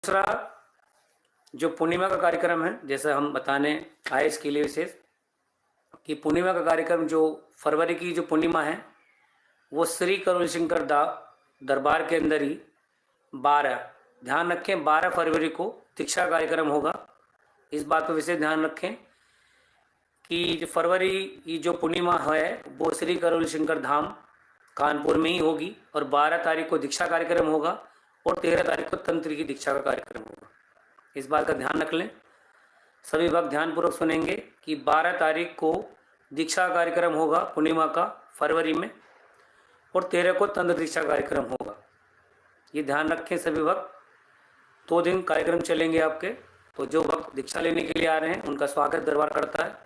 दूसरा जो पूर्णिमा का कार्यक्रम है, जैसा हम बताने आए इसके लिए विशेष कि पूर्णिमा का कार्यक्रम जो फरवरी की जो पूर्णिमा है वो श्री करुण शंकर दरबार के अंदर ही 12, ध्यान रखें 12 फरवरी को दीक्षा कार्यक्रम होगा। इस बात पर विशेष ध्यान रखें कि जो फरवरी की जो पूर्णिमा है वो श्री करुण शंकर धाम कानपुर में ही होगी और 12 तारीख को दीक्षा कार्यक्रम होगा और 13 तारीख को तंत्र की दीक्षा का कार्यक्रम होगा। इस बात का ध्यान रख लें, सभी भक्त ध्यानपूर्वक सुनेंगे कि 12 तारीख को दीक्षा कार्यक्रम होगा पूर्णिमा का फरवरी में और 13 को तंत्र दीक्षा कार्यक्रम होगा। ये ध्यान रखें सभी भक्त, 2 दिन कार्यक्रम चलेंगे आपके। तो जो भक्त दीक्षा लेने के लिए आ रहे हैं उनका स्वागत दरबार करता है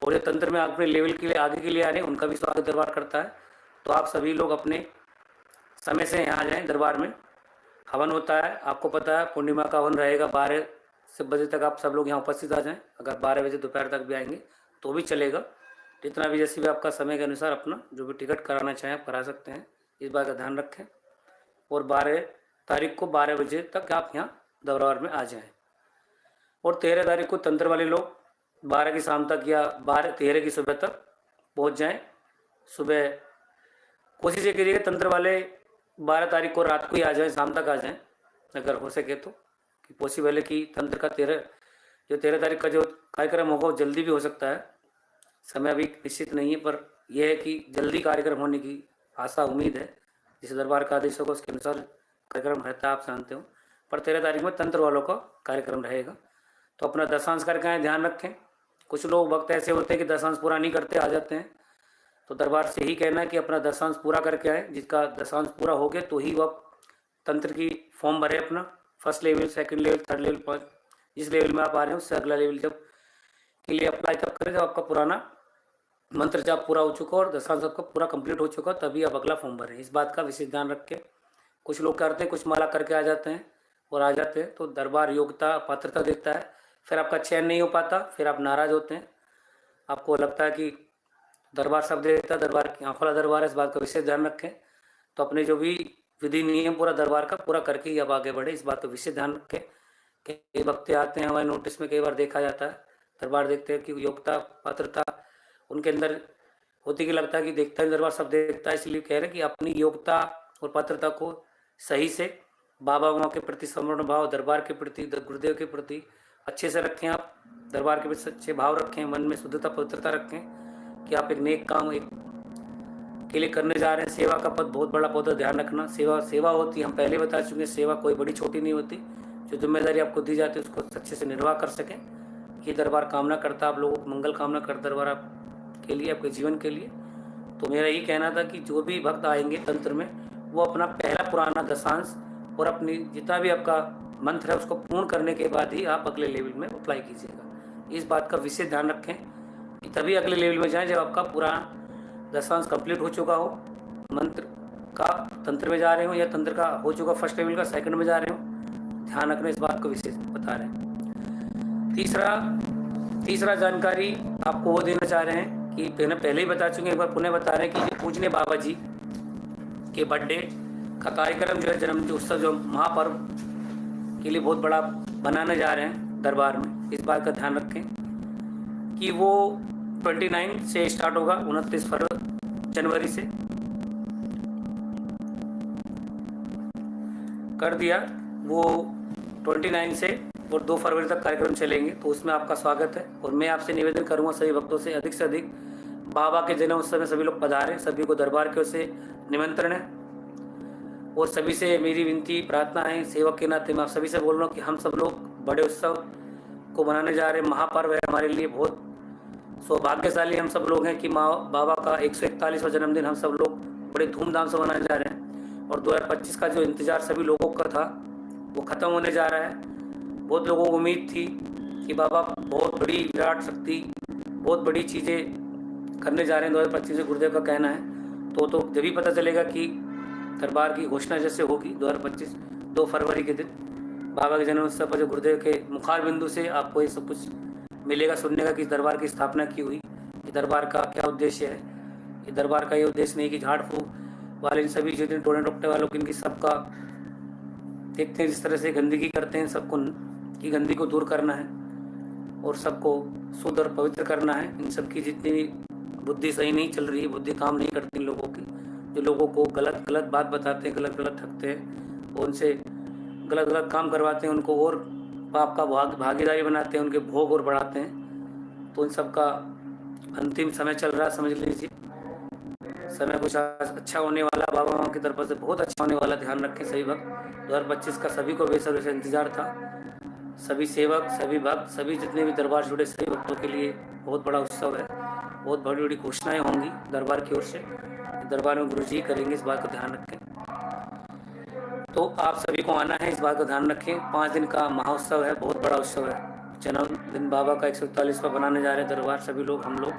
और जो तंत्र में अपने लेवल के लिए आगे के लिए आ रहे हैं उनका भी स्वागत दरबार करता है। तो आप सभी लोग अपने समय से यहाँ आ जाएँ। दरबार में हवन होता है, आपको पता है पूर्णिमा का हवन रहेगा 12 बजे तक। आप सब लोग यहाँ उपस्थित आ जाएं। अगर 12 बजे दोपहर तक भी आएंगे तो भी चलेगा, जितना भी जैसे भी आपका समय के अनुसार अपना जो भी टिकट कराना चाहें आप करा सकते हैं। इस बात का ध्यान रखें और 12 तारीख को 12 बजे तक आप यहाँ दरबार में आ जाएँ और 13 तारीख को तंत्र वाले लोग 12 की शाम तक या 13 की सुबह तक पहुँच जाएँ। सुबह कोशिश ये करिएगा तंत्र वाले 12 तारीख को रात को ही आ जाएँ, शाम तक आ जाएँ अगर हो सके तो, कि पॉसिबल है कि तंत्र का 13 तारीख का जो कार्यक्रम होगा वो जल्दी भी हो सकता है। समय अभी निश्चित नहीं है, पर यह है कि जल्दी कार्यक्रम होने की आशा उम्मीद है। जिस दरबार का आदेश होगा उसके अनुसार कार्यक्रम रहता है, आप जानते हो। पर 13 तारीख में तंत्र वालों का कार्यक्रम रहेगा। तो अपना दशांश करके आए, ध्यान रखें। कुछ लोग वक्त ऐसे होते हैं कि दशांश पूरा नहीं करते, आ जाते हैं। तो दरबार से ही कहना है कि अपना दशांश पूरा करके आए। जिसका दशांश पूरा हो गया तो ही वह तंत्र की फॉर्म भरे अपना, first level, second level, third level, first, जिस लेवल में आप आ रहे हैं उससे अगला लेवल जब के लिए अप्लाई तब करें जब आपका पुराना मंत्र जाप पूरा हो चुका और दशांश आपका पूरा कंप्लीट हो चुका, तभी आप अगला फॉर्म भरें। इस बात का विशेष ध्यान रख के कुछ लोग करते हैं, कुछ माला करके आ जाते हैं और आ जाते हैं तो दरबार योग्यता पात्रता देखता है, फिर आपका चयन नहीं हो पाता, फिर आप नाराज़ होते हैं। आपको लगता है कि दरबार सब देता है, दरबार की आँख वाला दरबार है। इस बात का विशेष ध्यान रखें। तो अपने जो भी विधि नियम पूरा दरबार का पूरा करके ही अब आगे बढ़े, इस बात का विशेष ध्यान रखें। कई भक्त आते हैं हमारे नोटिस में, कई बार देखा जाता है दरबार देखते हैं कि योग्यता पात्रता उनके अंदर होती, कि लगता है कि देखता है दरबार सब देखता है। इसलिए कह रहे हैं कि अपनी योग्यता और पात्रता को सही से बाबा माँ के प्रति समर्पण भाव, दरबार के प्रति, गुरुदेव के प्रति अच्छे से रखें। आप दरबार के प्रति सच्चे भाव रखें, मन में शुद्धता पवित्रता रखें कि आप एक नेक काम एक के लिए करने जा रहे हैं। सेवा का पद बहुत बड़ा पद है, ध्यान रखना। सेवा होती है, हम पहले बता चुके हैं, सेवा कोई बड़ी छोटी नहीं होती। जो जिम्मेदारी आपको दी जाती है उसको अच्छे से निर्वाह कर सकें, ये दरबार कामना करता, आप लोगों को मंगल कामना कर दरबार आपके लिए, आपके जीवन के लिए। तो मेरा यही कहना था कि जो भी भक्त आएंगे तंत्र में वो अपना पहला पुराना दशांश और अपनी जितना भी आपका मंत्र है उसको पूर्ण करने के बाद ही आप अगले लेवल में अप्लाई कीजिएगा। इस बात का विशेष ध्यान रखें कि तभी अगले लेवल में जाएं जब आपका पूरा दशांश कंप्लीट हो चुका हो, मंत्र का तंत्र में जा रहे हो या तंत्र का हो चुका फर्स्ट लेवल का सेकंड में जा रहे हो, ध्यान रखना। इस बात को विशेष बता रहे हैं। तीसरा जानकारी आपको वो देना चाह रहे हैं कि पहले ही बता चुके, एक बार पुनः बता रहे हैं कि पूजनीय बाबा जी के बर्थडे का कार्यक्रम जो है, जन्म उत्सव जो महापर्व के लिए बहुत बड़ा बनाने जा रहे हैं दरबार में। इस बात का ध्यान रखें कि वो 29 से स्टार्ट होगा, 29 जनवरी से कर दिया वो 29 से और 2 फरवरी तक कार्यक्रम चलेंगे। तो उसमें आपका स्वागत है और मैं आपसे निवेदन करूंगा सभी भक्तों से अधिक बाबा के जन्म उत्सव में सभी लोग पधारें। सभी को दरबार की ओर से निमंत्रण है और सभी से मेरी विनती प्रार्थना है, सेवक के नाते मैं आप सभी से बोल रहा हूँ कि हम सब लोग बड़े उत्सव को मनाने जा रहे हैं। महापर्व है हमारे लिए, बहुत सौभाग्यशाली हम सब लोग हैं कि माँ बाबा का 141वां जन्मदिन हम सब लोग बड़े धूमधाम से मनाने जा रहे हैं। और 2025 का जो इंतज़ार सभी लोगों का था वो ख़त्म होने जा रहा है। बहुत लोगों को उम्मीद थी कि बाबा बहुत बड़ी विराट शक्ति, बहुत बड़ी चीज़ें करने जा रहे हैं 2025 से, गुरुदेव का कहना है। तो जब भी पता चलेगा कि दरबार की घोषणा जैसे होगी 2025 2 फरवरी के दिन बाबा के जन्मोत्सव पर, जो गुरुदेव के मुखार बिंदु से आपको ये सब कुछ मिलेगा सुनने का कि इस दरबार की स्थापना की हुई, ये दरबार का क्या उद्देश्य है। ये दरबार का ये उद्देश्य नहीं कि झाड़ फूक वाले इन सभी जो टोने टोपटे वालों की इनकी सबका देखते हैं जिस तरह से गंदगी करते हैं, सबको की गंदगी को दूर करना है और सबको शुद्ध और पवित्र करना है। इन सब की जितनी भी बुद्धि सही नहीं चल रही है, बुद्धि काम नहीं करती इन लोगों की, जो लोगों को गलत गलत बात बताते हैं, गलत गलत ठगते हैं और उनसे गलत गलत काम करवाते हैं, उनको और पाप का भागीदारी बनाते हैं, उनके भोग और बढ़ाते हैं। तो इन सब का अंतिम समय चल रहा है, समझ लीजिए। समय कुछ अच्छा होने वाला, बाबा माँ की तरफ से बहुत अच्छा होने वाला, ध्यान रखें सभी भक्त। 2025 का सभी को बेसब्री से इंतजार था। सभी सेवक, सभी भक्त, सभी जितने भी दरबार जुड़े सभी भक्तों के लिए बहुत बड़ा उत्सव है। बहुत बड़ी बड़ी घोषणाएं होंगी दरबार की ओर से, दरबार में गुरु जी करेंगे, इस बात का ध्यान रखें। तो आप सभी को आना है, इस बात का ध्यान रखें। 5 दिन का महोत्सव है, बहुत बड़ा उत्सव है। जन्मदिन बाबा का 141वां बनाने जा रहे हैं दरबार, सभी लोग, हम लोग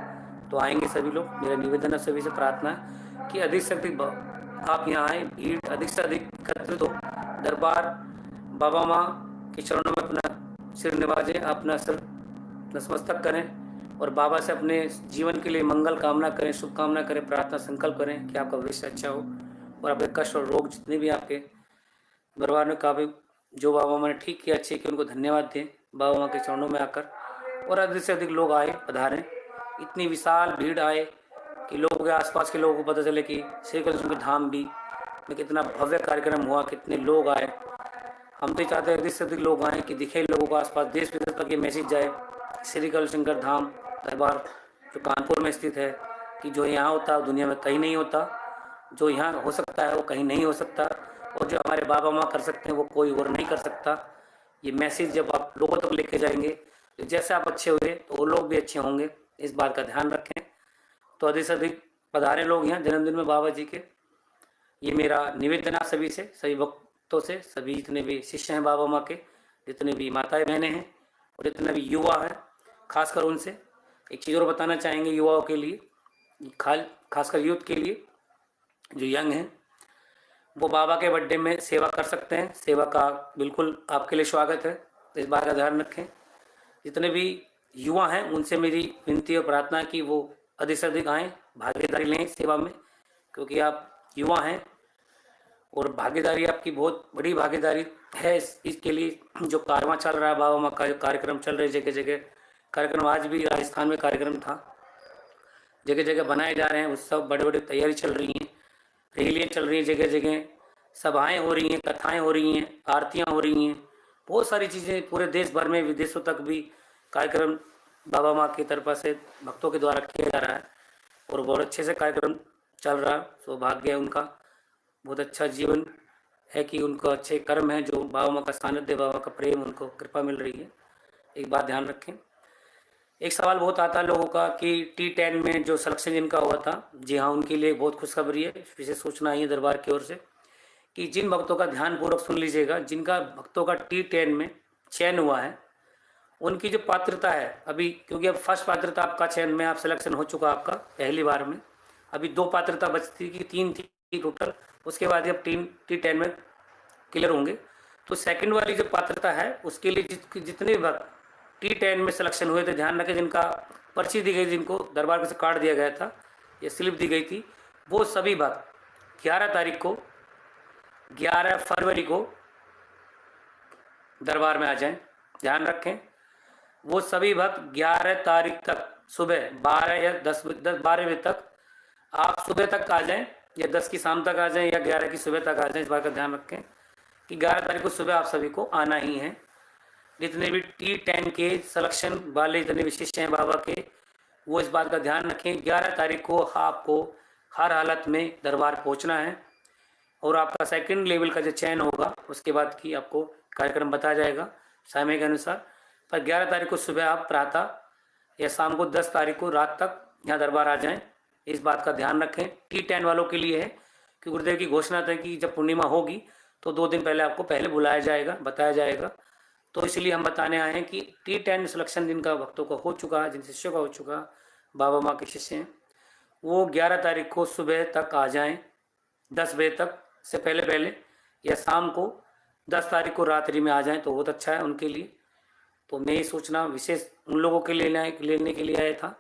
तो आएंगे सभी लोग। मेरा निवेदन है सभी से, प्रार्थना है कि अधिक से अधिक आप यहाँ आए, भीड़ अधिक से अधिक एकत्रित हो। दरबार बाबा माँ के चरणों में अपना सिर निवाजें, अपना सिर नतमस्तक करें और बाबा से अपने जीवन के लिए मंगल कामना करें, शुभकामना करें, प्रार्थना संकल्प करें कि आपका भविष्य अच्छा हो और आपके कष्ट और रोग जितने भी आपके दरबार में काफ़ी जो बाबा माँ ने ठीक किया, अच्छे कि उनको धन्यवाद दें बाबा माँ के चरणों में आकर। और अधिक से अधिक लोग आए, पधारें, इतनी विशाल भीड़ आए कि लोगों के आसपास के लोगों को पता चले कि श्री कृष्ण के धाम भी में कितना भव्य कार्यक्रम हुआ, कितने लोग आए। हम तो चाहते हैं अधिक से अधिक लोग आएँ कि दिखे लोगों को आसपास, देश विदेश तक ये मैसेज जाए, श्री कलशंकर धाम दरबार जो कानपुर में स्थित है, कि जो यहाँ होता है दुनिया में कहीं नहीं होता, जो यहाँ हो सकता है वो कहीं नहीं हो सकता, और जो हमारे बाबा माँ कर सकते हैं वो कोई और नहीं कर सकता। ये मैसेज जब आप लोगों तक लेके जाएंगे तो जैसे आप अच्छे हुए तो वो लोग भी अच्छे होंगे, इस बात का ध्यान रखें। तो अधिक से अधिक पधारे लोग यहाँ जन्मदिन में बाबा जी के, ये मेरा निवेदन है सभी से, सभी भक्तों से, सभी जितने भी शिष्य हैं बाबा माँ के, जितने भी माताएं बहनें हैं और जितने भी युवा हैं, खासकर उनसे एक चीज़ और बताना चाहेंगे युवाओं के लिए, खासकर यूथ के लिए जो यंग हैं, वो बाबा के बर्थडे में सेवा कर सकते हैं। सेवा का बिल्कुल आपके लिए स्वागत है, तो इस बात का ध्यान रखें। जितने भी युवा हैं उनसे मेरी विनती और प्रार्थना है कि वो अधिक से अधिक आएँ, भागीदारी लें सेवा में, क्योंकि आप युवा हैं और भागीदारी आपकी बहुत बड़ी भागीदारी है। इसके लिए जो कारवां चल रहा है, बाबा माँ का जो कार्यक्रम चल रहे जगह जगह कार्यक्रम, आज भी राजस्थान में कार्यक्रम था, जगह जगह बनाए जा रहे हैं उत्सव, बड़े बड़े तैयारी चल रही हैं, रैलियाँ चल रही हैं, जगह जगह सभाएं हो रही हैं, कथाएं हो रही हैं, आरतियां हो रही हैं, बहुत सारी चीज़ें पूरे देश भर में, विदेशों तक भी कार्यक्रम बाबा माँ की तरफ से भक्तों के द्वारा किया जा रहा है और बहुत अच्छे से कार्यक्रम चल रहा है। सौभाग्य है उनका, बहुत अच्छा जीवन है कि उनको अच्छे कर्म है, जो बाबा माँ का सानिध्य, बाबा का प्रेम, उनको कृपा मिल रही है। एक बात ध्यान रखें। एक सवाल बहुत आता है लोगों का कि T10 में जो सिलेक्शन जिनका हुआ था, जी हाँ, उनके लिए बहुत खुशखबरी है, विशेष सूचना आई है दरबार की ओर से कि जिन भक्तों का ध्यानपूर्वक सुन लीजिएगा, जिनका भक्तों का T10 में चयन हुआ है, उनकी जो पात्रता है अभी, क्योंकि अब फर्स्ट पात्रता आपका चयन में आप सिलेक्शन हो चुका आपका पहली बार में, अभी 2 पात्रता बचती थी, 3 थी टोटल, उसके बाद अब T10 में क्लियर होंगे। तो सेकंड वाली जो पात्रता है उसके लिए जितने भी भक्त T10 में सिलेक्शन हुए थे, ध्यान रखें, जिनका पर्ची दी गई, जिनको दरबार से कार्ड दिया गया था या स्लिप दी गई थी, वो सभी भक्त 11 तारीख को, 11 फरवरी को दरबार में आ जाएं। ध्यान रखें, वो सभी भक्त 11 तारीख तक सुबह 12 या 12 बजे तक, आप सुबह तक आ जाएं या 10 की शाम तक आ जाएं या 11 की सुबह तक आ जाएं। इस बात का ध्यान रखें कि 11 तारीख को सुबह आप सभी को आना ही है। जितने भी T10 के सिलेक्शन वाले जितने भी शिष्य हैं बाबा के, वो इस बात का ध्यान रखें, 11 तारीख को आपको हर हालत में दरबार पहुंचना है और आपका सेकंड लेवल का जो चयन होगा उसके बाद की आपको कार्यक्रम बताया जाएगा समय के अनुसार। पर 11 तारीख को सुबह आप प्रातः या शाम को 10 तारीख को रात तक यहाँ दरबार आ जाएं, इस बात का ध्यान रखें। T10 वालों के लिए है कि गुरुदेव की घोषणा था कि जब पूर्णिमा होगी तो 2 दिन पहले आपको पहले बुलाया जाएगा, बताया जाएगा। तो इसलिए हम बताने आए हैं कि T10 सिलेक्शन जिनका भक्तों का हो चुका है, जिन शिष्यों का हो चुका, बाबा माँ के शिष्य हैं, वो 11 तारीख को सुबह तक आ जाएं, 10 बजे तक से पहले पहले, या शाम को 10 तारीख को रात्रि में आ जाएं तो बहुत अच्छा है उनके लिए। तो मैं ये सूचना विशेष उन लोगों के लिए लेने के लिए आया था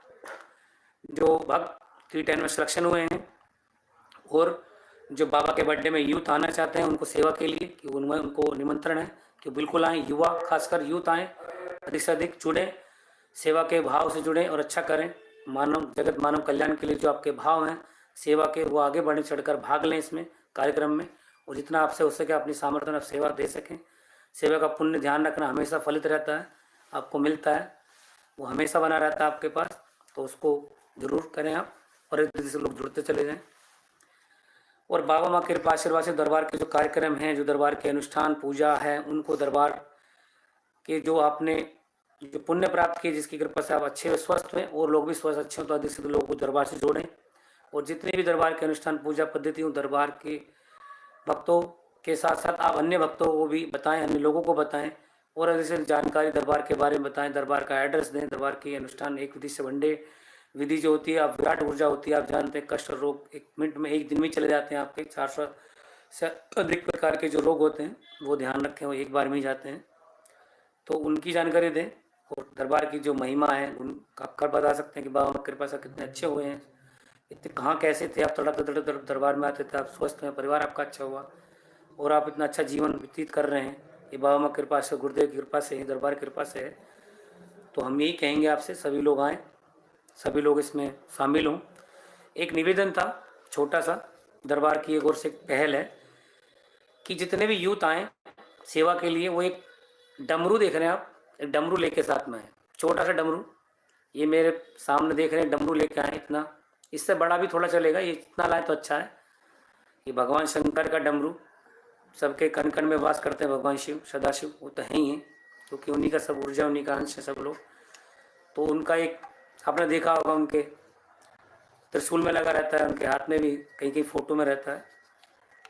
जो भक्त T10 में सिलेक्शन हुए हैं और जो बाबा के बर्थडे में यूथ आना चाहते हैं उनको सेवा के लिए, कि उनमें उनको निमंत्रण है कि बिल्कुल आएँ, युवा खासकर यूथ आएँ, अधिक से अधिक जुड़ें, सेवा के भाव से जुड़ें और अच्छा करें। मानव जगत मानव कल्याण के लिए जो आपके भाव हैं सेवा के, वो आगे बढ़ चढ़कर भाग लें इसमें कार्यक्रम में, और जितना आपसे हो सके अपनी सामर्थ्य में आप सेवा दे सकें। सेवा का पुण्य ध्यान रखना हमेशा फलित रहता है, आपको मिलता है, वो हमेशा बना रहता है आपके पास, तो उसको जरूर करें आप, और एक दूसरे से लोग जुड़ते चले जाएं। और बाबा माँ कृपा आशीर्वाद से दरबार के जो कार्यक्रम हैं, जो दरबार के अनुष्ठान पूजा है, उनको दरबार के जो आपने जो पुण्य प्राप्त किए, जिसकी कृपा से आप अच्छे स्वस्थ हुए और लोग भी स्वस्थ अच्छे हों, तो अधिक से अधिक लोगों को दरबार से जोड़ें। और जितने भी दरबार के अनुष्ठान पूजा पद्धति हो, दरबार के भक्तों के साथ साथ आप अन्य भक्तों को भी बताएं, अन्य लोगों को बताएं, और अधिक से जानकारी दरबार के बारे में बताएं, दरबार का एड्रेस दें। दरबार के अनुष्ठान एक विधि से वनडे विधि जो होती है, आप विराट ऊर्जा होती है, आप जानते हैं कष्ट और रोग 1 मिनट में 1 दिन में चले जाते हैं। आपके 400 से अधिक प्रकार के जो रोग होते हैं वो ध्यान रखें, वो एक बार में ही जाते हैं, तो उनकी जानकारी दें। और दरबार की जो महिमा है उनका कर बता सकते हैं कि बाबा की कृपा से कितने अच्छे हुए हैं, इतने कहाँ कैसे थे आप, तड़प तड़प दरबार में आते थे, आप स्वस्थ हैं, परिवार आपका अच्छा हुआ और आप इतना अच्छा जीवन व्यतीत कर रहे हैं, ये बाबा माँ कृपा से, गुरुदेव की कृपा से, दरबार की कृपा से है। तो हम यही कहेंगे आपसे, सभी लोग आएँ, सभी लोग इसमें शामिल हों। एक निवेदन था छोटा सा, दरबार की एक ओर से एक पहल है कि जितने भी यूथ आए सेवा के लिए, वो एक डमरू देख रहे हैं आप, एक डमरू लेके साथ में है, छोटा सा डमरू, ये मेरे सामने देख रहे हैं, डमरू लेके आए इतना, इससे बड़ा भी थोड़ा चलेगा, ये इतना लाए तो अच्छा है। ये भगवान शंकर का डमरू, सबके कण कण में वास करते हैं भगवान शिव, सदाशिव, वो तो है ही है, क्योंकि उन्हीं का सब ऊर्जा, उन्हीं का अंश है सब लोग। तो उनका एक आपने देखा होगा, उनके त्रिशूल में लगा रहता है, उनके हाथ में भी कहीं कहीं फोटो में रहता है।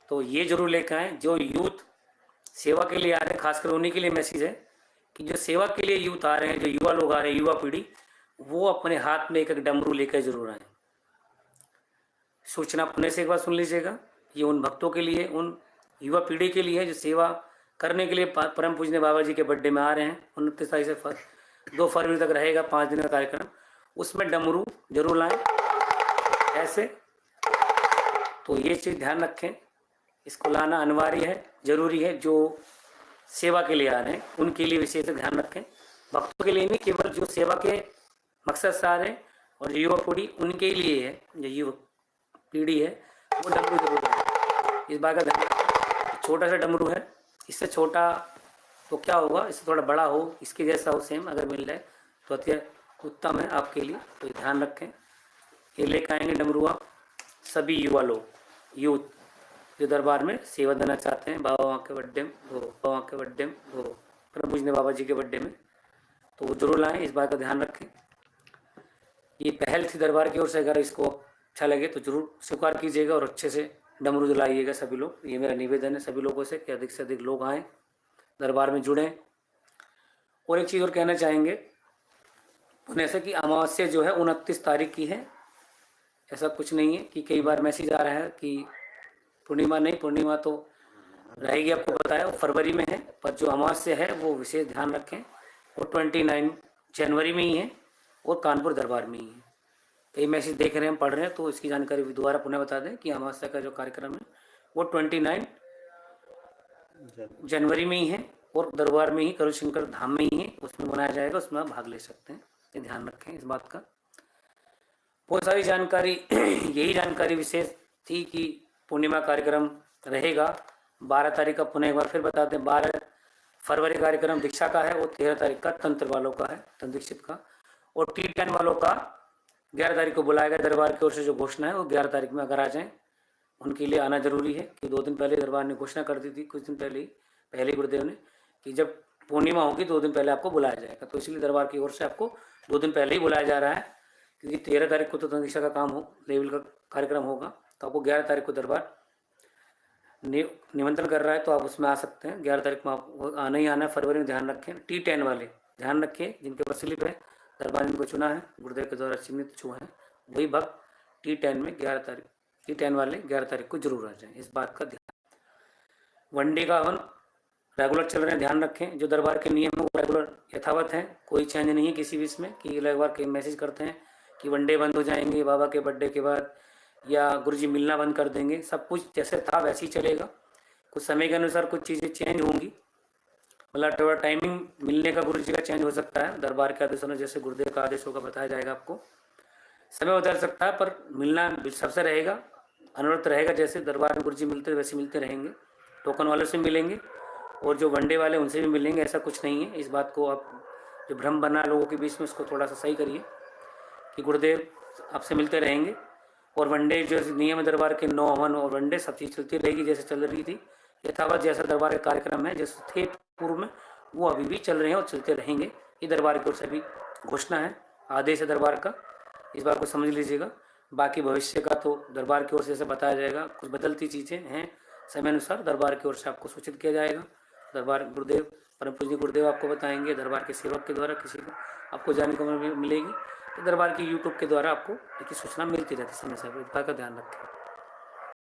तो ये जरूर लेकर आए, जो यूथ सेवा के लिए आ रहे हैं, खासकर उन्हीं के लिए मैसेज है कि जो सेवा के लिए यूथ आ रहे हैं, जो युवा लोग आ रहे हैं, युवा पीढ़ी, वो अपने हाथ में एक एक डमरू लेकर जरूर आए। सूचना पुणे से एक बार सुन लीजिएगा, ये उन भक्तों के लिए, उन युवा पीढ़ी के लिए है जो सेवा करने के लिए परम पूजनीय बाबा जी के बर्थडे में आ रहे हैं। 29 तारीख से 2 फरवरी तक रहेगा 5 दिन का कार्यक्रम, उसमें डमरू जरूर लाएं ऐसे। तो ये चीज़ ध्यान रखें, इसको लाना अनिवार्य है, जरूरी है। जो सेवा के लिए आ रहे हैं उनके लिए विशेष ध्यान रखें, भक्तों के लिए नहीं, केवल जो सेवा के मकसद से आ रहे हैं और जो युवा पीढ़ी उनके लिए है, जो युवा पीढ़ी है वो डमरू जरूर है, इस बात का ध्यान। छोटा सा डमरू है, इससे छोटा तो क्या होगा, इससे थोड़ा बड़ा हो, इसके जैसा हो सेम अगर मिल जाए तो अति उत्तम है आपके लिए, तो ध्यान रखें। ये लेकर आएंगे डमरू आप सभी युवा लोग, यूथ जो दरबार में सेवा देना चाहते हैं बाबा के बर्थडे में, वो बाबा के बर्थडे में, वो परम पूजनीय बाबा जी के बर्थडे में, तो वो जरूर लाएं, इस बात का ध्यान रखें। ये पहल थी दरबार की ओर से, अगर इसको अच्छा लगे तो जरूर स्वीकार कीजिएगा और अच्छे से डमरू दिलाइएगा सभी लोग। ये मेरा निवेदन है सभी लोगों से कि अधिक से अधिक लोग आएँ, दरबार में जुड़ें। और एक चीज़ और कहना चाहेंगे पुणे से कि अमावस्या जो है 29 तारीख की है, ऐसा कुछ नहीं है कि कई बार मैसेज आ रहा है कि पूर्णिमा नहीं, पूर्णिमा तो रहेगी, आपको बताया फरवरी में है, पर जो अमावस्या है वो विशेष ध्यान रखें, वो 29 जनवरी में ही है और कानपुर दरबार में ही है। कई मैसेज देख रहे हैं, पढ़ रहे हैं, तो इसकी जानकारी भी दोबारा पुनः बता दें कि अमावस्या का जो कार्यक्रम है वो 29 जनवरी में ही है और दरबार में ही, करुशंकर धाम में ही है, उसमें मनाया जाएगा, उसमें आप भाग ले सकते हैं। ये ध्यान रखें इस बात का। बहुत सारी जानकारी यही जानकारी विशेष थी कि पूर्णिमा कार्यक्रम रहेगा 12 तारीख का, पुनः एक बार फिर बता दें, 12 फरवरी कार्यक्रम दीक्षा का है और 13 तारीख का तंत्र वालों का है, तंत्र दीक्षित का, और T10 वालों का 11 तारीख को बुलाया गया दरबार की ओर से। जो घोषणा है वो 11 तारीख में अगर आ जाएं, उनके लिए आना जरूरी है, कि 2 दिन पहले दरबार ने घोषणा कर दी थी, कुछ दिन पहले गुरुदेव ने, कि जब पूर्णिमा होगी 2 दिन पहले आपको बुलाया जाएगा, तो इसलिए दरबार की ओर से आपको 2 दिन पहले ही बुलाया जा रहा है, क्योंकि 13 तारीख को तो तंत्र दीक्षा का काम हो, लेवल का कार्यक्रम होगा, तो आपको 11 तारीख को दरबार निमंत्रण कर रहा है, तो आप उसमें आ सकते हैं। 11 तारीख में आप आना ही आना है फरवरी में, ध्यान रखें। T10 वाले ध्यान रखिए, जिनके पास स्लिप है, दरबार जिनको चुना है, गुरुदेव के द्वारा चिन्हित जो हैं, वही भक्त T10 में 11 तारीख, T10 वाले 11 तारीख को जरूर आ जाएं, इस बात का ध्यान। वनडे का हवन रेगुलर चल रहे हैं, ध्यान रखें। जो दरबार के नियम है वो रेगुलर यथावत हैं, कोई चेंज नहीं है किसी भी इसमें, कि एक बार के मैसेज करते हैं कि वनडे बंद हो जाएंगे बाबा के बर्थडे के बाद, या गुरुजी मिलना बंद कर देंगे, सब कुछ जैसे था वैसे ही चलेगा। कुछ समय के अनुसार कुछ चीज़ें चेंज होंगी, मतलब थोड़ा टाइमिंग मिलने का गुरुजी का चेंज हो सकता है दरबार के आदेशों में, जैसे गुरुदेव का आदेश होगा बताया जाएगा आपको। समय बदल सकता है पर मिलना सबसे रहेगा, अनुरोध रहेगा, जैसे दरबार में गुरुजी मिलते वैसे मिलते रहेंगे। टोकन वालों से मिलेंगे और जो वनडे वाले उनसे भी मिलेंगे, ऐसा कुछ नहीं है। इस बात को आप जो भ्रम बना लोगों के बीच में उसको थोड़ा सा सही करिए कि गुरुदेव आपसे मिलते रहेंगे। और वनडे जो नियम दरबार के 9 हवन और वनडे सब चीज़ चलती रहेगी जैसे चल रही थी यथावत, जैसा दरबार के कार्यक्रम है जैसे थे पूर्व में वो अभी भी चल रहे हैं और चलते रहेंगे। ये दरबार की ओर से भी घोषणा है, आदेश है दरबार का, इस बात को समझ लीजिएगा। बाकी भविष्य का तो दरबार की ओर से जैसे बताया जाएगा, कुछ बदलती चीज़ें हैं समय अनुसार दरबार की ओर से आपको सूचित किया जाएगा। दरबार गुरुदेव परम पूज्य गुरुदेव आपको बताएंगे, दरबार के सेवक के द्वारा किसी को आपको जानने को मिलेगी। तो दरबार की यूट्यूब के द्वारा आपको देखिए सूचना मिलती रहती है समय समय, इस बात का ध्यान रखें।